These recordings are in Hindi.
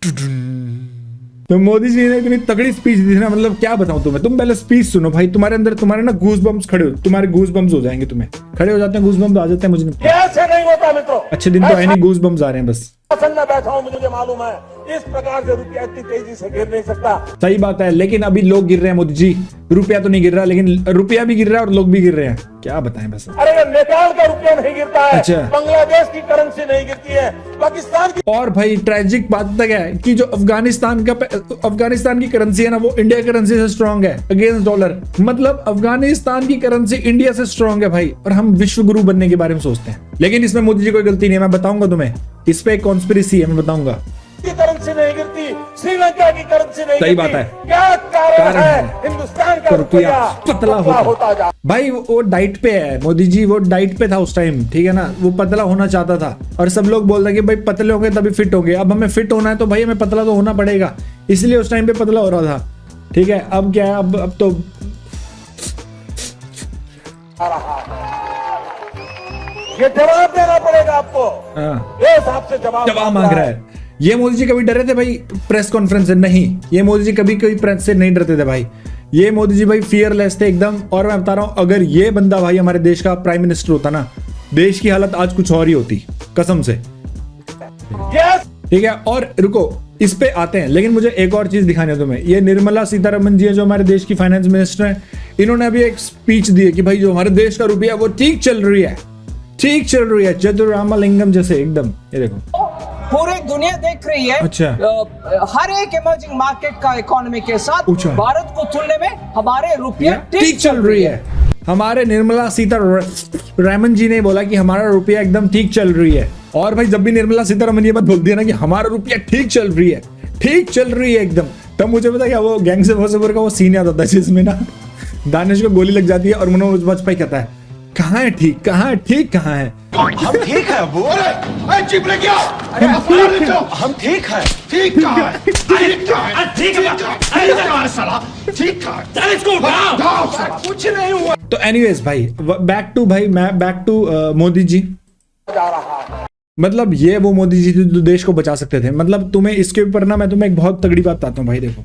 तो मोदी जी ने इतनी तगड़ी स्पीच दी थी ना, मतलब क्या बताऊं तुम्हें। तुम पहले स्पीच सुनो भाई, तुम्हारे अंदर तुम्हारे ना गूज बम्स खड़े हो, तुम्हारे गूज बम्स हो जाएंगे, तुम्हें खड़े हो जाते हैं, गूज बम्स आ जाते हैं। मुझे नहीं पता। ऐसे नहीं होता मित्रों। अच्छे दिन तो है नहीं, गूज बम्स आ रहे हैं बस। शासन में बैठा हूं, मुझे मालूम है इस प्रकार से रुपया इतनी तेजी से गिर नहीं सकता। सही बात है, लेकिन अभी लोग गिर रहे हैं मोदी जी। रुपया तो नहीं गिर रहा, लेकिन रुपया भी गिर रहा है और लोग भी गिर रहे हैं। क्या बताएं बस। अरे ये नेपाल का रुपया नहीं गिरता है, अच्छा। बांग्लादेश की करेंसी नहीं गिरती है, पाकिस्तान की। और भाई ट्रेजिक बात तक है कि जो अफगानिस्तान की करेंसी है ना, वो इंडिया करेंसी से स्ट्रांग है अगेंस्ट डॉलर। मतलब अफगानिस्तान की करेंसी इंडिया से स्ट्रांग है भाई, और हम विश्व गुरु बनने के बारे में सोचते हैं। लेकिन इसमें मोदी जी कोई गलती नहीं है, मैं बताऊंगा तुम्हें। इस पे एक कॉन्स्पिरेसी है, मैं बताऊंगा। की करेंसी नहीं गिरती, श्रीलंका की करेंसी नहीं सही गिरती। बात है। क्या कारण है हिंदुस्तान का रुपया पतला होता जा। भाई वो डाइट पे है मोदी जी, वो डाइट पे था उस टाइम, ठीक है ना। वो पतला होना चाहता था और सब लोग बोल रहे कि भाई पतले होंगे तभी फिट होंगे। अब हमें फिट होना है तो भाई हमें पतला तो होना पड़ेगा, इसलिए उस टाइम पे पतला हो रहा था, ठीक है। अब क्या है, अब तो ये जवाब देना पड़ेगा आपको। हाँ। देश आपसे जवाब मांग रहा है। ये मोदी जी कभी डरे थे भाई प्रेस कॉन्फ्रेंस से? नहीं, ये मोदी जी कभी कोई प्रेस से नहीं डरते थे भाई। ये मोदी जी भाई फियरलेस थे एकदम। और मैं बता रहा हूं, अगर ये बंदा भाई हमारे देश का प्राइम मिनिस्टर होता ना, देश की हालत आज कुछ और ही होती, कसम से। ठीक है, और रुको इस पे आते हैं, लेकिन मुझे एक और चीज दिखानी है तुम्हें। ये निर्मला सीतारमण जी है, जो हमारे देश की फाइनेंस मिनिस्टर है। इन्होंने अभी एक स्पीच दी है कि भाई जो हमारे देश का रुपया वो ठीक चल रही है, ठीक चल रही है, चतुरामलिंगम जैसे एकदम। ये देखो पूरी दुनिया देख रही है। अच्छा। हर एक इमर्जिंग मार्केट का इकोनॉमी के साथ अच्छा। भारत को तुलने में हमारे रुपया ठीक चल रही है। हमारे निर्मला सीतारमण जी ने बोला कि हमारा रुपया एकदम ठीक चल रही है। और भाई जब भी निर्मला सीतारमण ये बात बोलती है ना कि हमारा रुपया ठीक चल रही है, ठीक चल रही है एकदम, तब मुझे पता क्या, वो गैंग से वॉसेपुर का वो सीन याद आता है जिसमें ना दानिश को गोली लग जाती है और मनोज वाजपेयी कहता है कहाँ है ठीक, कहाँ है ठीक, कहाँ है? हम ठीक है वो। चिप ले क्या? हम ठीक है। ठीक कहाँ है? ठीक है साला, ठीक कहाँ है? इसको उठाओ साला, कुछ नहीं हुआ। तो एनीवेज भाई बैक टू मोदी जी। जा रहा है। मतलब ये वो मोदी जी थे जो देश को बचा सकते थे। मतलब तुम्हें इसके ऊपर ना मैं तुम्हें एक बहुत तगड़ी बात बताता हूँ भाई। देखो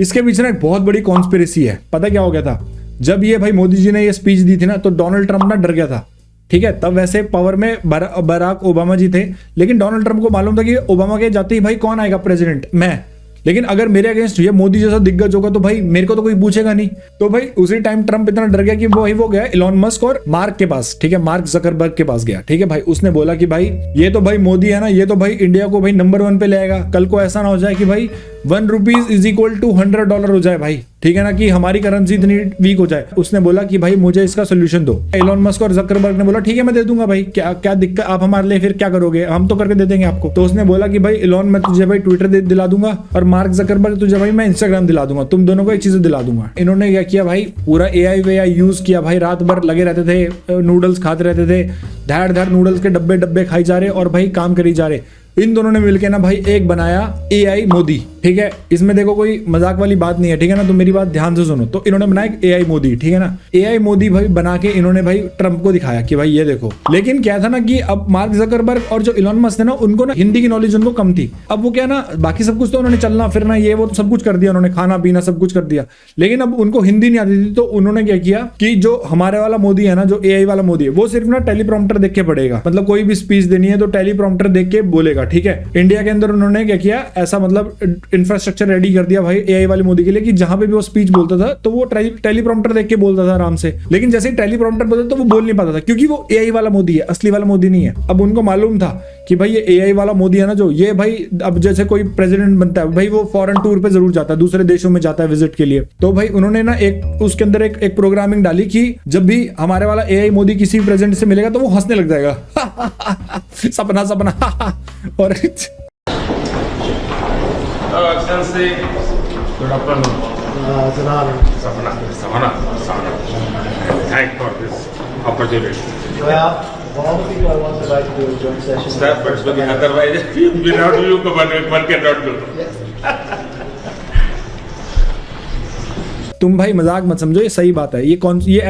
इसके पीछे ना एक बहुत बड़ी कॉन्स्पिरेसी है। पता क्या हो गया था, जब ये भाई मोदी जी ने ये स्पीच दी थी ना, तो डोनाल्ड ट्रंप ना डर गया था, ठीक है। तब वैसे पावर में बराक ओबामा जी थे, लेकिन डोनाल्ड ट्रंप को मालूम था कि ओबामा के जाते ही भाई कौन आएगा प्रेसिडेंट, मैं। लेकिन अगर मेरे अगेंस्ट ये मोदी जैसा दिग्गज होगा तो भाई मेरे को तो कोई पूछेगा नहीं। तो भाई उसी टाइम ट्रंप इतना डर गया कि वो गया इलॉन मस्क और मार्क के पास, ठीक है, मार्क जकरबर्ग के पास गया, ठीक है भाई। उसने बोला कि भाई ये तो भाई मोदी है ना, ये तो भाई इंडिया को भाई नंबर 1 पे ले आएगा। कल को ऐसा ना हो जाए कि भाई $1 इज इक्वल टू $100 हो जाए भाई, ठीक है ना, कि हमारी करेंसी इतनी वीक हो जाए। उसने बोला कि भाई मुझे इसका सोल्यूशन दो। इलॉन मस्क और जकरबर्ग ने बोला ठीक है मैं दे दूंगा भाई, क्या दिक्कत, आप हमारे लिए फिर क्या करोगे, हम तो करके दे देंगे आपको। तो उसने बोला कि भाई इलॉन मैं तुझे भाई ट्विटर दिला दूंगा और मार्क जकरबर्ग तुझे भाई मैं इंस्टाग्राम दिला दूंगा, तुम दोनों को एक चीज दिला दूंगा। इन्होंने क्या किया भाई, पूरा AI यूज किया भाई। रात भर लगे रहते थे, नूडल्स खाते रहते थे, धार धार नूडल्स के डब्बे खाई जा रहे और भाई काम करी जा रहे। इन दोनों ने मिलकर ना भाई एक बनाया AI मोदी, ठीक है। इसमें देखो कोई मजाक वाली बात नहीं है, ठीक है ना, तो मेरी बात ध्यान से सुनो। तो इन्होंने बनाया AI मोदी, ठीक है ना। AI मोदी भाई बना के इन्होंने भाई ट्रंप को दिखाया कि भाई ये देखो। लेकिन क्या था ना कि अब मार्क जकरबर्ग और जो इलॉन मस्क थे ना, उनको ना हिंदी की नॉलेज उनको कम थी। अब वो क्या ना, बाकी सब कुछ तो उन्होंने चलना फिरना ये वो तो सब कुछ कर दिया उन्होंने, खाना पीना सब कुछ कर दिया, लेकिन अब उनको हिंदी नहीं आती थी। तो उन्होंने क्या किया कि जो हमारे वाला मोदी है ना, जो AI वाला मोदी है, वो सिर्फ ना टेलीप्रॉम्प्टर देख के पढ़ेगा। मतलब कोई भी स्पीच देनी है तो टेलीप्रॉम्प्टर देख के बोलेगा, ठीक है। इंडिया के अंदर उन्होंने क्या किया, ऐसा मतलब इंफ्रास्ट्रक्चर रेडी कर दिया भाई AI वाले मोदी के लिए कि जहां पे भी वो स्पीच बोलता था तो वो टेलीप्रॉम्प्टर देख के बोलता था आराम से। लेकिन जैसे ही टेलीप्रॉम्प्टर बोलता तो वो बोल नहीं पाता था, क्योंकि वो AI वाला मोदी है, असली वाला मोदी नहीं है। अब उनको मालूम था कि भाई ये AI वाला मोदी है ना, जो ये भाई अब जैसे कोई प्रेसिडेंट बनता है भाई, वो फॉरेन टूर पे जरूर जाता है, दूसरे देशों में जाता है विजिट के लिए। तो भाई उन्होंने ना एक उसके अंदर एक प्रोग्रामिंग डाली कि जब भी हमारे वाला AI मोदी किसी प्रेसिडेंट से मिलेगा तो वो हंसने लग जाएगा सपना सपना और Excellency, good afternoon. Savannah. Thank for this opportunity. Well, all the people I want to invite to do a joint session. Step first, but otherwise, without you, one cannot do. Yes. तुम भाई मजाक मत समझो, ये सही बात है, ये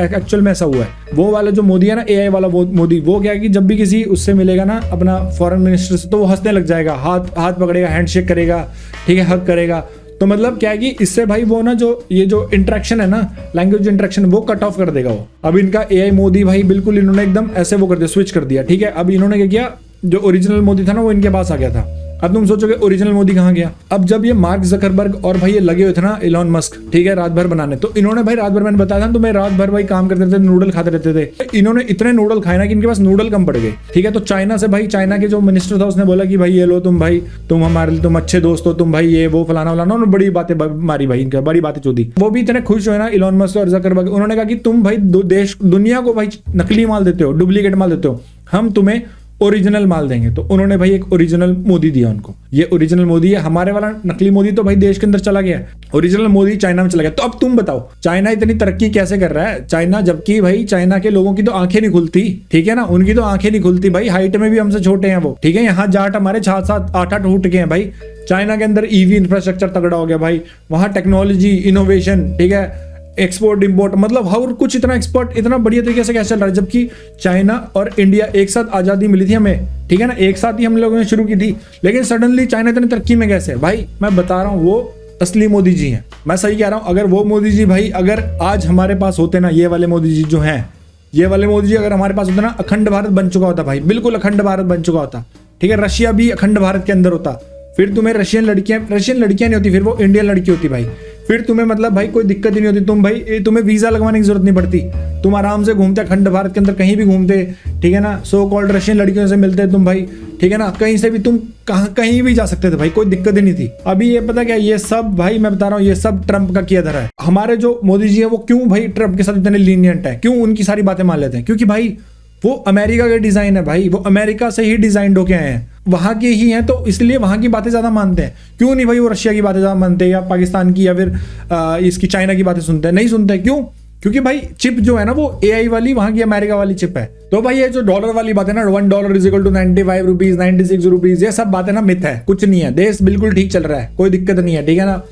एक्चुअल में ऐसा हुआ है। वो वाला जो मोदी है ना, एआई वाला वो मोदी, वो क्या है कि जब भी किसी उससे मिलेगा ना अपना फॉरेन मिनिस्टर से, तो वो हंसने लग जाएगा, हाथ पकड़ेगा, हैंडशेक करेगा, ठीक है, हग करेगा। तो मतलब क्या है कि इससे भाई वो ना जो ये जो इंटरेक्शन है ना, लैंग्वेज इंटरेक्शन, वो कट ऑफ कर देगा वो। अब इनका एआई मोदी भाई बिल्कुल इन्होंने एकदम ऐसे वो कर दिया, स्विच कर दिया, ठीक है। अब इन्होंने क्या किया, जो ओरिजिनल मोदी था ना वो इनके पास आ गया था। अब तुम सोचोगे ओरिजिनल मोदी कहाँ गया। अब जब ये मार्क जकरबर्ग और भाई ये लगे हुए थे ना इलॉन मस्क, ठीक है, रात भर बनाने, तो इन्होंने भाई रात भर, मैंने बताया था तो मैं रात भर भाई काम करते थे, नूडल खाते रहते थे। इन्होंने इतने नूडल खाए ना कि इनके पास नूडल कम पड़ गए, ठीक है। तो चाइना से भाई, चाइना के जो मिनिस्टर था उसने बोला कि भाई ये लो तुम भाई, तुम हमारे, तुम अच्छे दोस्त हो, तुम भाई ये वो फलाना वलाना, उन्होंने बड़ी बातें मारी भाई, इनका बड़ी बातें चोदी। वो भी इतने खुश हुए ना इलॉन मस्क और जकरबर्ग, उन्होंने कहा कि तुम भाई देश दुनिया को भाई नकली माल देते हो, डुप्लीकेट माल देते हो, हम तुम्हें ओरिजिनल माल देंगे। तो उन्होंने भाई एक ओरिजिनल मोदी दिया उनको। ये ओरिजिनल मोदी है, हमारे वाला नकली मोदी तो भाई देश के अंदर चला गया, ओरिजिनल मोदी चाइना में चला गया। तो अब तुम बताओ चाइना इतनी तरक्की कैसे कर रहा है, चाइना, जबकि भाई चाइना के लोगों की तो आंखें नहीं खुलती, ठीक है ना, उनकी तो आंखें नहीं खुलती भाई, हाइट में भी हमसे छोटे हैं वो, ठीक है। यहाँ जाट हमारे 7-8 उठ गए हैं भाई। चाइना के अंदर ईवी इंफ्रास्ट्रक्चर तगड़ा हो गया भाई, वहां टेक्नोलॉजी, इनोवेशन, ठीक है, एक्सपोर्ट इंपोर्ट, मतलब हर कुछ इतना एक्सपोर्ट इतना बढ़िया तरीके से कैसे चल रहा है। जबकि चाइना और इंडिया एक साथ आज़ादी मिली थी हमें, ठीक है ना, एक साथ ही हम लोगों ने शुरू की थी, लेकिन सडनली चाइना इतनी तरक्की में कैसे। भाई मैं बता रहा हूँ, वो असली मोदी जी हैं, मैं सही कह रहा हूँ। अगर वो मोदी जी भाई, अगर आज हमारे पास होते ना, ये वाले मोदी जी जो हैं, ये वाले मोदी जी अगर हमारे पास होते ना, अखंड भारत बन चुका होता भाई, बिल्कुल अखंड भारत बन चुका होता, ठीक है। रशिया भी अखंड भारत के अंदर होता, फिर तुम्हें रशियन लड़कियां नहीं होती, फिर वो इंडियन लड़की होती भाई, फिर तुम्हें मतलब भाई कोई दिक्कत ही नहीं होती, तुम भाई तुम्हें वीजा लगवाने की जरूरत नहीं पड़ती, तुम आराम से घूमते अखंड भारत के अंदर कहीं भी घूमते, ठीक है ना, सो कॉल्ड रशियन लड़कियों से मिलते तुम भाई, ठीक है ना, कहीं से भी तुम कहीं भी जा सकते थे भाई, कोई दिक्कत ही नहीं थी। अभी ये पता क्या, ये सब भाई मैं बता रहा हूँ, ये सब ट्रंप का किया धरा है। हमारे जो मोदी जी है वो क्यों भाई ट्रंप के साथ इतने लीनियंट है, क्यों उनकी सारी बातें मान लेते हैं, क्योंकि भाई वो अमेरिका का डिजाइन है भाई, वो अमेरिका से ही डिजाइंड होके आए हैं, वहां के ही हैं, तो इसलिए वहां की बातें ज्यादा मानते हैं। क्यों नहीं भाई वो रशिया की बातें ज्यादा मानते हैं, या पाकिस्तान की, या फिर इसकी चाइना की बातें सुनते हैं, नहीं सुनते। क्यों? क्योंकि भाई चिप जो है ना वो एआई वाली वहां की अमेरिका वाली चिप है। तो भाई ये जो डॉलर वाली बात है ना, $1 is equal to 95 rupees, 96 rupees, ये सब बातें ना मिथ है, कुछ नहीं है, देश बिल्कुल ठीक चल रहा है, कोई दिक्कत नहीं है, ठीक है ना।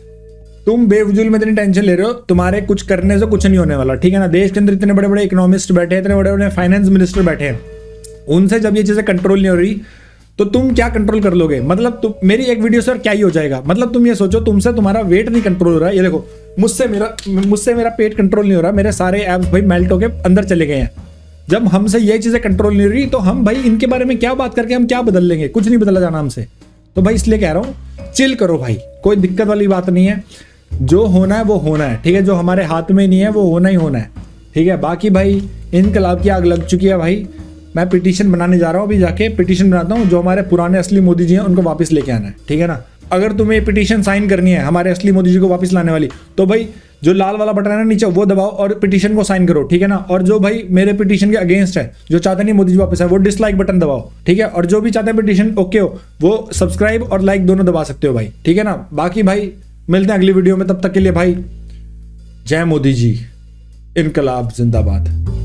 तुम बेवजूल में इतनी टेंशन ले रहे हो, तुम्हारे कुछ करने से कुछ नहीं होने वाला, ठीक है ना। देश के अंदर इतने बड़े बड़े इकोनॉमिस्ट बैठे हैं, इतने बड़े बड़े फाइनेंस मिनिस्टर बैठे हैं, उनसे जब ये चीजें कंट्रोल नहीं हो रही तो तुम क्या कंट्रोल कर लोगे। मतलब तुम मेरी एक वीडियो से क्या ही हो जाएगा। मतलब तुम ये सोचो, तुमसे तुम्हारा वेट नहीं कंट्रोल हो रहा है, ये देखो मुझसे मेरा पेट कंट्रोल नहीं हो रहा, मेरे सारे एब्स भाई मेल्ट होके अंदर चले गए हैं। जब हमसे ये चीजें कंट्रोल नहीं हो रही तो हम भाई इनके बारे में क्या बात करके हम क्या बदल लेंगे, कुछ नहीं बदला जाना हमसे। तो भाई इसलिए कह रहा हूँ चिल करो भाई, कोई दिक्कत वाली बात नहीं है, जो होना है वो होना है, ठीक है। जो हमारे हाथ में नहीं है वो होना ही होना है, ठीक है। बाकी भाई इनकलाब की आग लग चुकी है भाई, मैं पिटीशन बनाने जा रहा हूँ, अभी जाके पिटीशन बनाता हूँ, जो हमारे पुराने असली मोदी जी हैं उनको वापस लेके आना है, ठीक है ना। अगर तुम्हें पिटीशन साइन करनी है हमारे असली मोदी जी को वापस लाने वाली, तो भाई जो लाल वाला बटन है ना नीचे, वो दबाओ और पिटीशन को साइन करो, ठीक है ना। और जो भाई मेरे पिटीशन के अगेंस्ट है, जो चाहते नहीं मोदी जी वापस है, वो डिसलाइक बटन दबाओ, ठीक है। और जो भी चाहते हैं पिटीशन ओके हो, वो सब्सक्राइब और लाइक दोनों दबा सकते हो भाई, ठीक है ना। बाकी भाई मिलते हैं अगली वीडियो में, तब तक के लिए भाई जय मोदी जी, इनकलाब जिंदाबाद।